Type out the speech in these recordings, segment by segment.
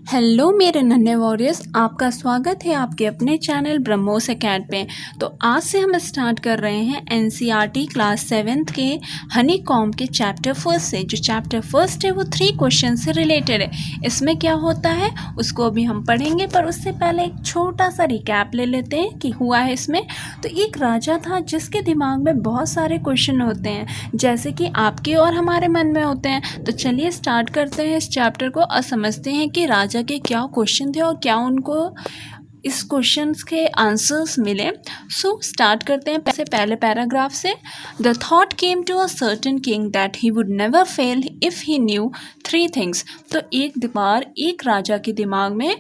Hello मेरे नन्हे warriors, आपका स्वागत है आपके अपने चैनल ब्रह्मोस अकेडमी पे। तो आज से हम स्टार्ट कर रहे हैं एनसीईआरटी क्लास 7th के हनी कॉम्ब के चैप्टर फर्स्ट से। जो चैप्टर फर्स्ट है वो 3 क्वेश्चन से रिलेटेड है। इसमें क्या होता है उसको अभी हम पढ़ेंगे, पर उससे पहले एक छोटा सा रिकैप ले लेते हैं कि हुआ है इसमें। तो एक राजा था जिसके दिमाग में बहुत सारे क्वेश्चन होते हैं, जैसे कि आपके और हमारे मन में होते हैं। तो चलिए स्टार्ट करते हैं इस चैप्टर को और समझते हैं कि राजा के क्या क्वेश्चन थे और क्या उनको इस क्वेश्चंस के आंसर्स मिले। सो स्टार्ट करते हैं पहले पैराग्राफ से। The thought came to a certain king that he would never fail if he knew 3 things. तो एक राजा के दिमाग में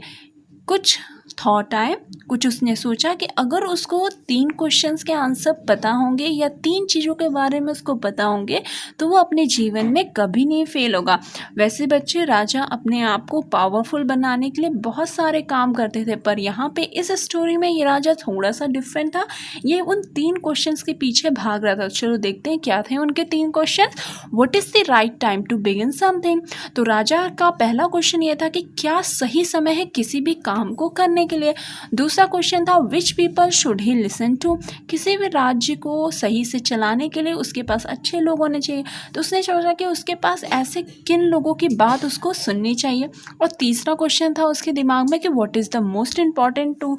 कुछ थॉट आए, कुछ उसने सोचा कि अगर उसको 3 क्वेश्चंस के आंसर पता होंगे या 3 चीज़ों के बारे में उसको पता होंगे तो वो अपने जीवन में कभी नहीं फेल होगा। वैसे बच्चे, राजा अपने आप को पावरफुल बनाने के लिए बहुत सारे काम करते थे, पर यहाँ पे इस स्टोरी में ये राजा थोड़ा सा डिफरेंट था। ये उन 3 क्वेश्चंस के पीछे भाग रहा था। चलो देखते हैं क्या थे उनके 3 question. What is the right time to begin something. तो राजा का पहला क्वेश्चन ये था कि क्या सही समय है किसी भी काम को करने के लिए। दूसरा क्वेश्चन था which people should he listen to. किसी भी राज्य को सही से चलाने के लिए उसके पास अच्छे लोग होने चाहिए। तो उसने सोचा कि उसके पास ऐसे किन लोगों की बात उसको सुननी चाहिए। और तीसरा क्वेश्चन था उसके दिमाग में कि what is the most important two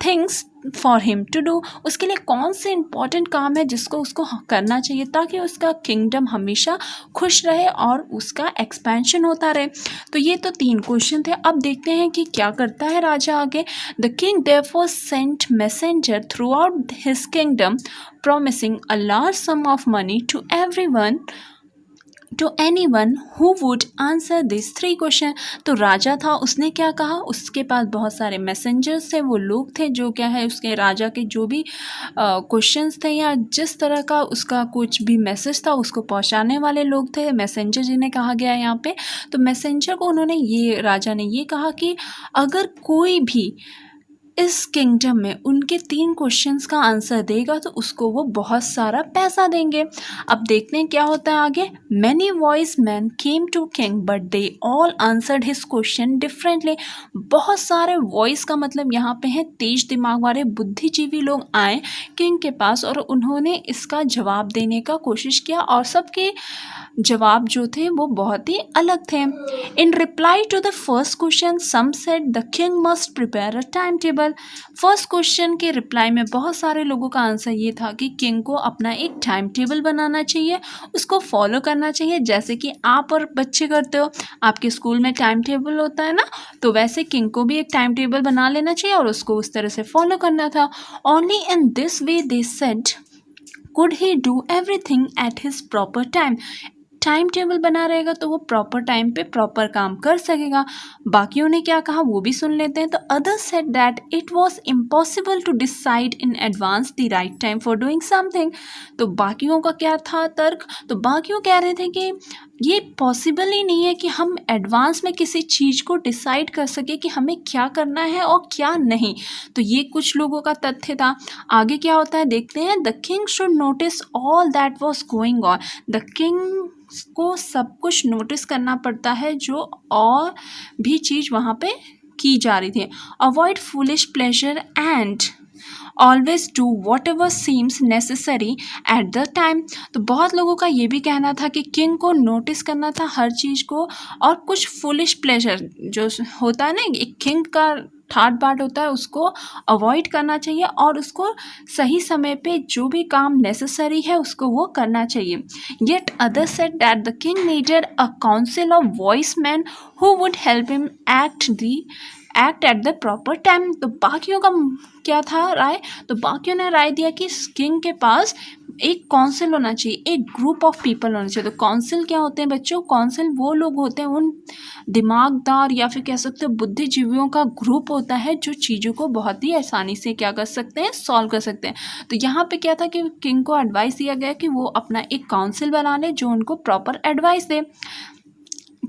things for him to do. उसके लिए कौन से इंपॉर्टेंट काम है जिसको उसको करना चाहिए ताकि उसका किंगडम हमेशा खुश रहे और उसका एक्सपेंशन होता रहे। तो ये तो 3 क्वेश्चन थे। अब देखते हैं कि क्या करता है राजा आगे। The king therefore sent messenger throughout his kingdom promising a large sum of money to anyone who would answer these 3 question. तो राजा था, उसने क्या कहा, उसके पास बहुत सारे मैसेंजर्स थे, वो लोग थे जो क्या है उसके राजा के जो भी क्वेश्चंस थे या जिस तरह का उसका कुछ भी मैसेज था उसको पहुंचाने वाले लोग थे, मैसेंजर जिन्हें कहा गया है यहाँ पे। तो मैसेंजर को राजा ने ये कहा कि अगर कोई भी इस किंगडम में उनके 3 क्वेश्चंस का आंसर देगा तो उसको वो बहुत सारा पैसा देंगे। अब देखते हैं क्या होता है आगे। Many wise man came to king but they all answered his question differently. बहुत सारे वॉइस का मतलब यहाँ पे है तेज दिमाग वाले बुद्धिजीवी लोग आए किंग के पास और उन्होंने इसका जवाब देने का कोशिश किया और सबके जवाब जो थे वो बहुत ही अलग थे। In reply to the first question some said the king must prepare a time table. First question के रिप्लाई में बहुत सारे लोगों का आंसर ये था कि किंग को अपना एक टाइम टेबल बनाना चाहिए, उसको फॉलो करना चाहिए, जैसे कि आप और बच्चे करते हो। आपके स्कूल में टाइम टेबल होता है ना, तो वैसे किंग को भी एक टाइम टेबल बना लेना चाहिए और उसको उस तरह से फॉलो करना था। Only in this way they said could he do everything at his proper time. Time table बना रहेगा तो वो प्रॉपर टाइम पे प्रॉपर काम कर सकेगा। बाकियों ने क्या कहा वो भी सुन लेते हैं। तो others said that it was impossible to decide in advance the right time for doing something. तो बाकियों का क्या था तर्क। तो बाकियों कह रहे थे कि ये पॉसिबल ही नहीं है कि हम एडवांस में किसी चीज़ को डिसाइड कर सके कि हमें क्या करना है और क्या नहीं। तो ये कुछ लोगों का तथ्य था। आगे क्या होता है देखते हैं। The king should notice all that was going on. The king को सब कुछ नोटिस करना पड़ता है जो और भी चीज़ वहाँ पे की जा रही थी। Avoid foolish pleasure and always do what ever seems necessary at the time. तो बहुत लोगों का ये भी कहना था कि किंग को नोटिस करना था हर चीज़ को, और कुछ फुलिश प्लेजर जो होता है ना एक किंग का ठाट बाट होता है उसको अवॉइड करना चाहिए और उसको सही समय पे जो भी काम नेसेसरी है उसको वो करना चाहिए। Yet other said that the king needed a council of voice man who would help him act at the proper time. तो बाकियों का क्या था राय। तो बाकियों ने राय दिया कि किंग के पास एक काउंसिल होना चाहिए, एक ग्रुप ऑफ पीपल होना चाहिए। तो काउंसिल क्या होते हैं बच्चों, काउंसिल वो लोग होते हैं, उन दिमागदार या फिर कह सकते हो बुद्धिजीवियों का ग्रुप होता है जो चीज़ों को बहुत ही आसानी से क्या कर सकते हैं, सॉल्व कर सकते हैं। तो यहाँ पे क्या था कि किंग को एडवाइस दिया गया कि वो अपना एक काउंसिल बना ले जो उनको प्रॉपर एडवाइस दे।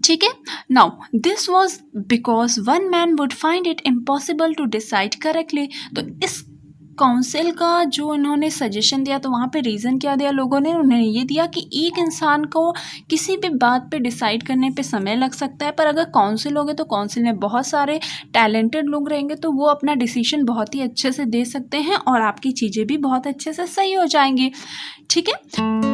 ठीक है। Now this was because one man would find it impossible to decide correctly. तो इस काउंसिल का जो इन्होंने सजेशन दिया, तो वहाँ पे रीज़न क्या दिया लोगों ने, उन्होंने ये दिया कि एक इंसान को किसी भी बात पे डिसाइड करने पे समय लग सकता है, पर अगर काउंसिल होगे तो काउंसिल में बहुत सारे टैलेंटेड लोग रहेंगे, तो वो अपना डिसीजन बहुत ही अच्छे से दे सकते हैं और आपकी चीज़ें भी बहुत अच्छे से सही हो जाएंगी। ठीक है।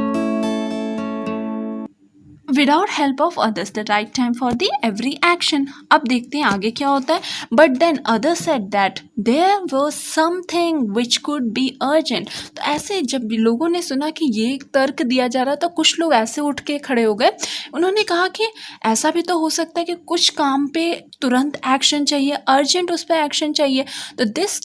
Without help of others the right time for the every action. अब देखते हैं आगे क्या होता है। But then others said that there was something which could be urgent. तो ऐसे जब भी लोगों ने सुना कि ये तर्क दिया जा रहा, तो कुछ लोग ऐसे उठ के खड़े हो गए, उन्होंने कहा कि ऐसा भी तो हो सकता है कि कुछ काम पे तुरंत एक्शन चाहिए, अर्जेंट उस पर एक्शन चाहिए। तो this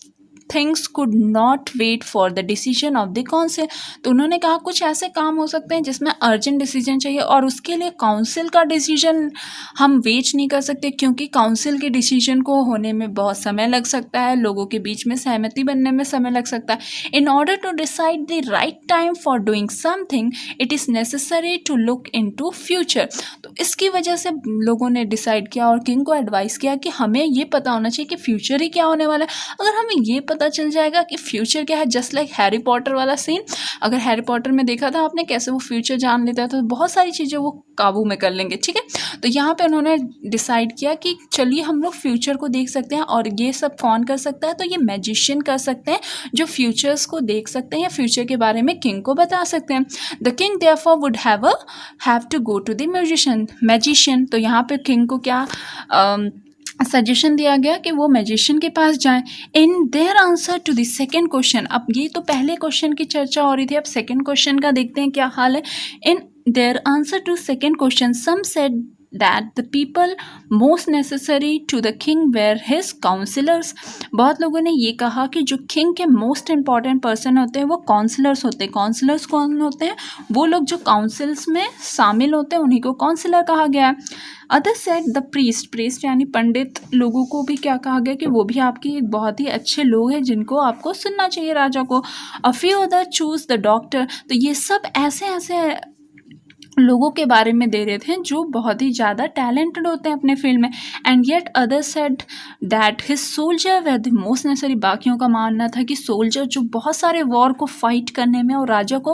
things could not wait for the decision of the council. तो उन्होंने कहा कुछ ऐसे काम हो सकते हैं जिसमें अर्जेंट डिसीजन चाहिए, और उसके लिए काउंसिल का डिसीजन हम वेट नहीं कर सकते, क्योंकि काउंसिल के डिसीजन को होने में बहुत समय लग सकता है, लोगों के बीच में सहमति बनने में समय लग सकता है। In order to decide the right time for doing something it is necessary to look in to future. तो इसकी वजह से लोगों ने डिसाइड किया और किंग को एडवाइस किया कि हमें ये पता होना चाहिए कि फ्यूचर ही क्या होने वाला है। अगर हमें ये पता चल जाएगा कि फ्यूचर क्या है, जस्ट लाइक हैरी पॉटर वाला सीन, अगर हैरी पॉटर में देखा था आपने कैसे वो फ्यूचर जान लेता है, तो बहुत सारी चीज़ें वो काबू में कर लेंगे। ठीक है। तो यहाँ पे उन्होंने डिसाइड किया कि चलिए हम लोग फ्यूचर को देख सकते हैं, और ये सब कौन कर सकता है, तो ये मैजिशियन कर सकते हैं, जो फ्यूचर्स को देख सकते हैं या फ्यूचर के बारे में किंग को बता सकते हैं। The king therefore would have to go to the magician. तो यहाँ पे किंग को क्या सजेशन दिया गया कि वो मैजिशियन के पास जाएं। In their answer to the second question, अब ये तो पहले क्वेश्चन की चर्चा हो रही थी, अब सेकेंड क्वेश्चन का देखते हैं क्या हाल है। In their answer to second question some said that the people most necessary to the king were his counselors। बहुत लोगों ने ये कहा कि जो किंग के मोस्ट इंपॉर्टेंट पर्सन होते हैं वो काउंसलर्स होते हैं। काउंसलर्स कौन होते हैं? वो लोग जो काउंसिल्स में शामिल होते हैं, उन्हीं को काउंसलर कहा गया है। अदर सेड द प्रीस्ट यानी पंडित लोगों को भी क्या कहा गया कि वो भी आपकी एक बहुत ही अच्छे लोग हैं जिनको आपको सुनना चाहिए राजा को। A few other choose the doctor. तो ये सब ऐसे लोगों के बारे में दे रहे थे जो बहुत ही ज़्यादा टैलेंटेड होते हैं अपने फील्ड में। And yet other said that his soldier were the most necessary. बाकियों का मानना था कि सोल्जर जो बहुत सारे वॉर को फाइट करने में और राजा को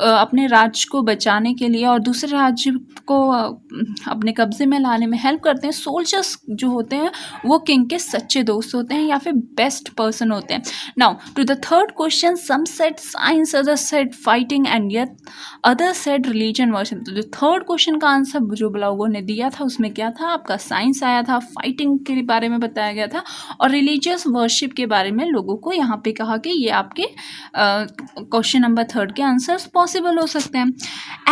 अपने राज्य को बचाने के लिए और दूसरे राज्य को अपने कब्जे में लाने में हेल्प करते हैं, सोल्जर्स जो होते हैं वो किंग के सच्चे दोस्त होते हैं या फिर बेस्ट पर्सन होते हैं। Now to the third question some said science, other said fighting, and yet other said religion worship. तो जो थर्ड क्वेश्चन का आंसर जो लोगों ने दिया था उसमें क्या था, आपका साइंस आया था, फाइटिंग के बारे में बताया गया था, और रिलीजियस वर्शिप के बारे में लोगों को यहाँ पे कहा कि ये आपके क्वेश्चन नंबर थर्ड के आंसर्स पॉसिबल हो सकते हैं।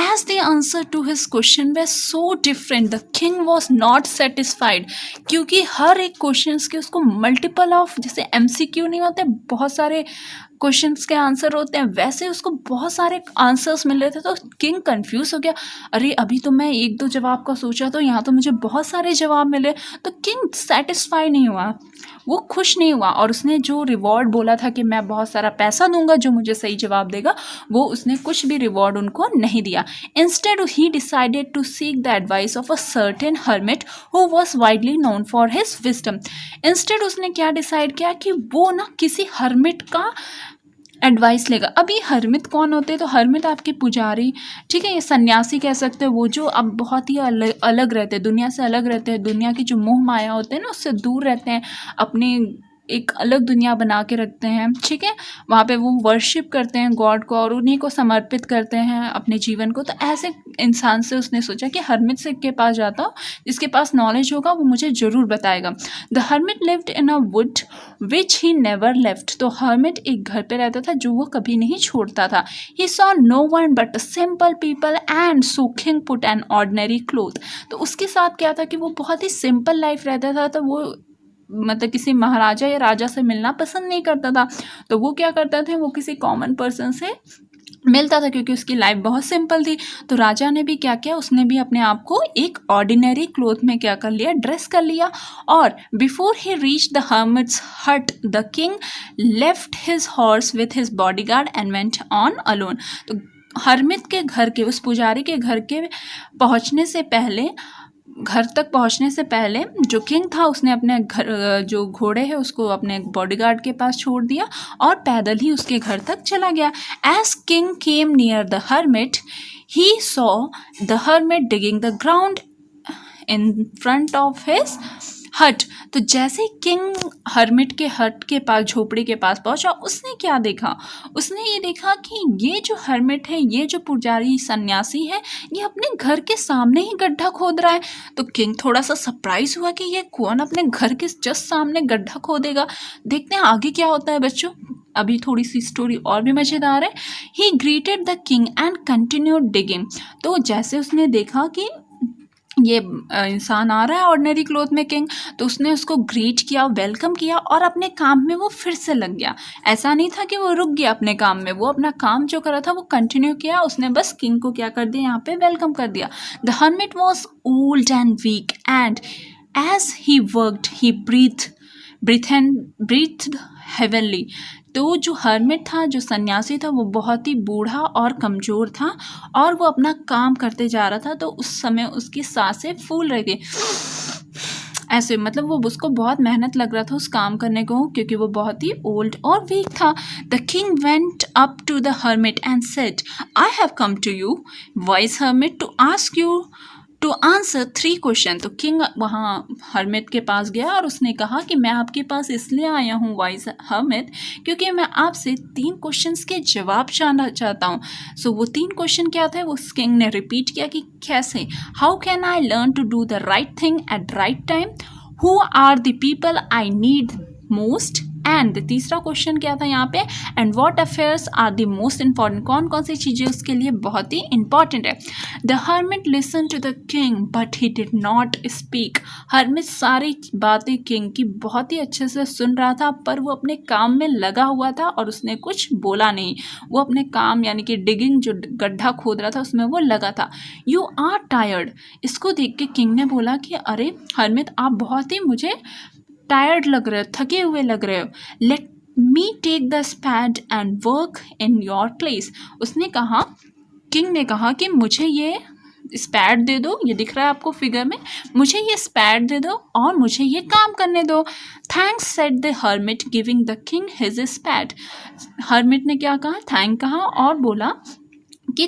As the answer to his question were so different the king was not satisfied. क्योंकि हर एक क्वेश्चन के उसको मल्टीपल ऑफ, जैसे MCQ नहीं होते, बहुत सारे क्वेश्चंस के आंसर होते हैं, वैसे उसको बहुत सारे आंसर्स मिल रहे थे। तो किंग कंफ्यूज हो गया, अरे अभी तो मैं एक दो जवाब का सोचा, तो यहाँ तो मुझे बहुत सारे जवाब मिले। तो किंग सेटिस्फाई नहीं हुआ, वो खुश नहीं हुआ, और उसने जो रिवॉर्ड बोला था कि मैं बहुत सारा पैसा दूंगा जो मुझे सही जवाब देगा, वो उसने कुछ भी रिवॉर्ड उनको नहीं दिया। Instead he decided to seek the advice of a certain hermit who was widely known for his wisdom. Instead उसने क्या डिसाइड किया कि वो ना किसी हर्मिट का एडवाइस लेगा। अब ये हर्मित कौन होते हैं? तो हर्मित आपके पुजारी, ठीक है, ये सन्यासी कह सकते हैं, वो जो अब बहुत ही अलग रहते हैं, दुनिया से अलग रहते हैं, दुनिया की जो मोह माया होते हैं ना उससे दूर रहते हैं, अपनी एक अलग दुनिया बना के रखते हैं। ठीक है, वहाँ पे वो वर्शिप करते हैं गॉड को और उन्हीं को समर्पित करते हैं अपने जीवन को। तो ऐसे इंसान से उसने सोचा कि हर्मिट से के पास जाता हूँ, जिसके पास नॉलेज होगा वो मुझे ज़रूर बताएगा। The hermit lived in a would which he never left. तो हर्मिट एक घर पे रहता था जो वो कभी नहीं छोड़ता था। He saw no one but simple people and so king put an ordinary cloth. तो उसके साथ क्या था कि वो बहुत ही सिंपल लाइफ रहता था, तो वो मतलब किसी महाराजा या राजा से मिलना पसंद नहीं करता था। तो वो क्या करता था, वो किसी कॉमन पर्सन से मिलता था क्योंकि उसकी लाइफ बहुत सिंपल थी। तो राजा ने भी क्या किया, उसने भी अपने आप को एक ऑर्डिनरी क्लोथ में क्या कर लिया, ड्रेस कर लिया। और before he reach the hermits hut the king left his horse with his bodyguard and went on alone. तो हर्मिट के घर के, उस पुजारी के घर के पहुंचने से पहले घर तक पहुंचने से पहले जो किंग था उसने अपने घर जो घोड़े है उसको अपने बॉडीगार्ड के पास छोड़ दिया और पैदल ही उसके घर तक चला गया। As king came near the hermit he saw the hermit digging the ground in front of his hut. तो जैसे ही किंग हर्मिट के हट के पास, झोपड़ी के पास पहुंचा, उसने क्या देखा? उसने ये देखा कि ये जो हर्मिट है, ये जो पुजारी सन्यासी है, ये अपने घर के सामने ही गड्ढा खोद रहा है। तो किंग थोड़ा सा सरप्राइज हुआ कि ये कौन अपने घर के जस्ट सामने गड्ढा खोदेगा। देखते हैं आगे क्या होता है बच्चों। अभी थोड़ी सी स्टोरी और भी मज़ेदार है। ही greeted the king and continued digging. तो जैसे उसने देखा कि ये इंसान आ रहा है ऑर्डिनरी क्लोथ में, किंग, तो उसने उसको ग्रीट किया, वेलकम किया और अपने काम में वो फिर से लग गया। ऐसा नहीं था कि वो रुक गया अपने काम में, वो अपना काम जो कर रहा था वो कंटिन्यू किया। उसने बस किंग को क्या कर दिया, यहाँ पे वेलकम कर दिया। The hermit was old and weak and as he worked he breathed heavenly. तो जो हर्मिट था, जो सन्यासी था, वो बहुत ही बूढ़ा और कमज़ोर था और वो अपना काम करते जा रहा था। तो उस समय उसकी सांसें फूल रही थी ऐसे, मतलब वो उसको बहुत मेहनत लग रहा था उस काम करने को, क्योंकि वो बहुत ही ओल्ड और वीक था। The king went up to the hermit and said, I have come to you wise hermit to ask you to answer 3 question. तो किंग वहाँ हर्मिट के पास गया और उसने कहा कि मैं आपके पास इसलिए आया हूँ वाइज हर्मिट, क्योंकि मैं आपसे 3 क्वेश्चंस के जवाब जानना चाहता हूँ। सो वो 3 क्वेश्चन क्या थे, वो किंग ने रिपीट किया कि कैसे, how can I learn to do the right thing at right time, who are the people I need most, and तीसरा क्वेश्चन क्या था यहाँ पे, and what affairs are the most important, कौन कौन सी चीज़ें उसके लिए बहुत ही इंपॉर्टेंट है। The hermit listen to the king but he did not speak. Hermit सारी बातें किंग की बहुत ही अच्छे से सुन रहा था, पर वो अपने काम में लगा हुआ था और उसने कुछ बोला नहीं। वो अपने काम यानी कि डिगिंग, जो गड्ढा खोद रहा था, उसमें वो लगा था। You are tired. इसको देख के किंग ने बोला कि अरे हर्मिट, आप बहुत ही मुझे टायर्ड लग रहे हो, थके हुए लग रहे हो। Let me take the spade and work in your place. उसने कहा, किंग ने कहा कि मुझे ये स्पैड दे दो, ये दिख रहा है आपको फिगर में, मुझे ये स्पैड दे दो और मुझे ये काम करने दो। Thanks said the hermit giving the king his spade. Hermit ने क्या कहा, थैंक कहा और बोला कि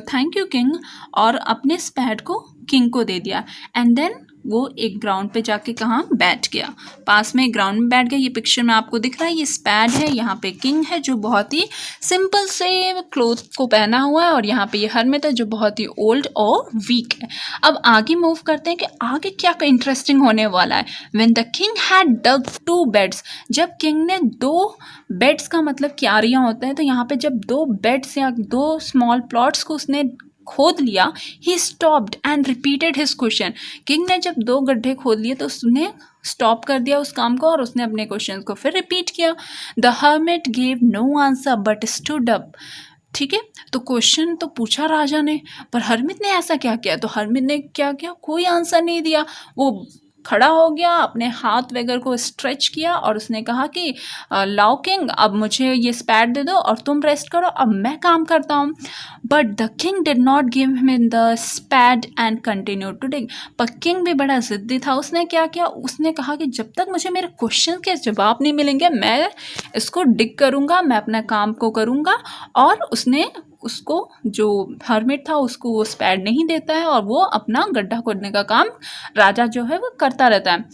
थैंक यू किंग, और अपने स्पैड को किंग को दे दिया। एंड देन वो एक ग्राउंड पे जाके कहाँ बैठ गया, पास में ग्राउंड में बैठ गया। ये पिक्चर में आपको दिख रहा है, ये स्पैड है, यहाँ पे किंग है जो बहुत ही सिंपल से क्लोथ को पहना हुआ है, और यहाँ पे ये हर्मिट है जो बहुत ही ओल्ड और वीक है। अब आगे मूव करते हैं कि आगे क्या इंटरेस्टिंग होने वाला है। When the king had dug 2 beds, जब किंग ने 2 बेड्स का मतलब क्यारियाँ होता है, तो यहाँ पे जब 2 बेड्स या 2 स्मॉल प्लॉट्स को उसने खोद लिया, he stopped and repeated his question. King ने जब 2 गड्ढे खोद लिए तो उसने स्टॉप कर दिया उस काम को और उसने अपने क्वेश्चन को फिर रिपीट किया। The hermit gave no answer but stood up. ठीक है, तो क्वेश्चन तो पूछा राजा ने, पर हर्मिट ने ऐसा क्या किया, तो हर्मिट ने क्या किया, कोई आंसर नहीं दिया। वो खड़ा हो गया, अपने हाथ वगैरह को स्ट्रेच किया और उसने कहा कि लाओ किंग, अब मुझे ये स्पैड दे दो और तुम रेस्ट करो, अब मैं काम करता हूँ। But the king did not give him the spade and continue to dig. पर किंग भी बड़ा ज़िद्दी था, उसने क्या किया, उसने कहा कि जब तक मुझे मेरे क्वेश्चन के जवाब नहीं मिलेंगे मैं इसको डिग करूँगा, मैं अपना काम को करूँगा। और उसने उसको, जो हर्मिट था, उसको वो स्पैड नहीं देता है और वो अपना गड्ढा खोदने का काम राजा जो है वो करता रहता है।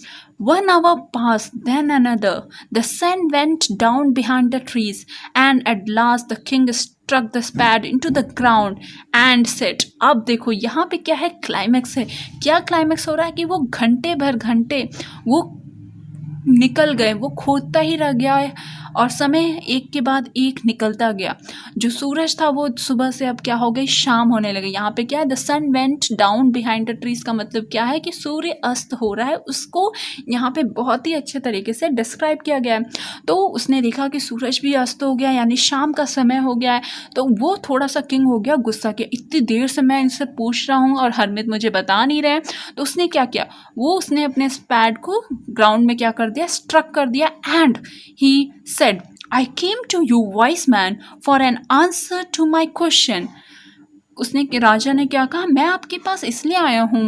1 hour passed, then another. The sun went down behind the trees, and at last the king struck the spade into the ground and said, अब देखो यहाँ पे क्या है, क्लाइमैक्स है। क्या क्लाइमैक्स हो रहा है कि वो घंटे भर घंटे वो निकल गए, वो खोदता ही रह गया है और समय एक के बाद एक निकलता गया। जो सूरज था वो सुबह से अब क्या हो गई, शाम होने लगी। यहाँ पे क्या है, the sun went down behind the trees का मतलब क्या है कि सूर्य अस्त हो रहा है, उसको यहाँ पे बहुत ही अच्छे तरीके से डिस्क्राइब किया गया है। तो उसने देखा कि सूरज भी अस्त हो गया, यानी शाम का समय हो गया है। तो वो थोड़ा सा किंग हो गया, गुस्सा किया, इतनी देर से मैं इनसे पूछ रहा हूँ और हर्मिट मुझे बता नहीं रहे। तो उसने क्या किया, वो उसने अपने स्पैड को ग्राउंड में क्या कर दिया, स्ट्रक कर दिया। And he said, I came to you, wise man, for an answer to my question. उसने, राजा ने क्या कहा, मैं आपके पास इसलिए आया हूँ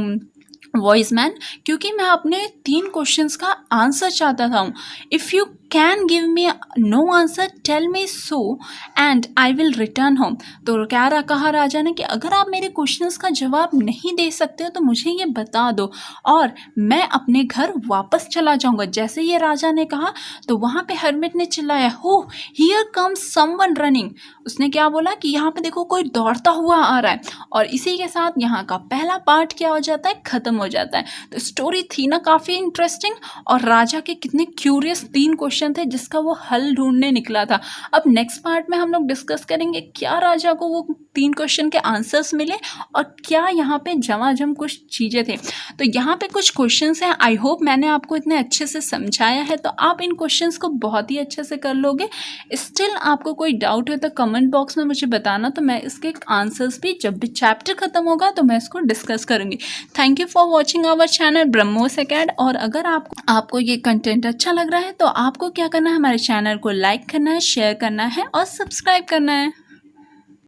वॉइसमैन, क्योंकि मैं अपने 3 क्वेश्चंस का आंसर चाहता था। If you can give me no answer tell me so and I will return home. तो क्या कहा राजा ने कि अगर आप मेरे क्वेश्चंस का जवाब नहीं दे सकते हो तो मुझे ये बता दो और मैं अपने घर वापस चला जाऊंगा। जैसे ये राजा ने कहा तो वहाँ पे हर्मिट ने चिल्लाया, हो हियर कम्स समवन रनिंग। उसने क्या बोला कि यहाँ पे देखो कोई दौड़ता हुआ आ रहा है। और इसी के साथ यहाँ का पहला पार्ट क्या हो जाता है, ख़त्म हो जाता है। तो स्टोरी थी ना काफ़ी इंटरेस्टिंग, और राजा के कितने क्यूरियस 3 क्वेश्चन थे जिसका वो हल ढूंढने निकला था। अब नेक्स्ट पार्ट में हम लोग डिस्कस करेंगे क्या राजा को वो 3 क्वेश्चन के आंसर्स मिले और क्या यहाँ पे झमाझम कुछ चीज़ें थे। तो यहाँ पे कुछ क्वेश्चंस हैं, आई होप मैंने आपको इतने अच्छे से समझाया है तो आप इन क्वेश्चंस को बहुत ही अच्छे से कर लोगे। स्टिल आपको कोई डाउट है तो कमेंट बॉक्स में मुझे बताना, तो मैं इसके आंसर्स भी जब भी चैप्टर ख़त्म होगा तो मैं इसको डिस्कस करूँगी। Thank you for watching our channel Brahmos academy. और अगर आपको ये कंटेंट अच्छा लग रहा है तो आपको क्या करना है, हमारे चैनल को लाइक करना है, शेयर करना है और सब्सक्राइब करना है।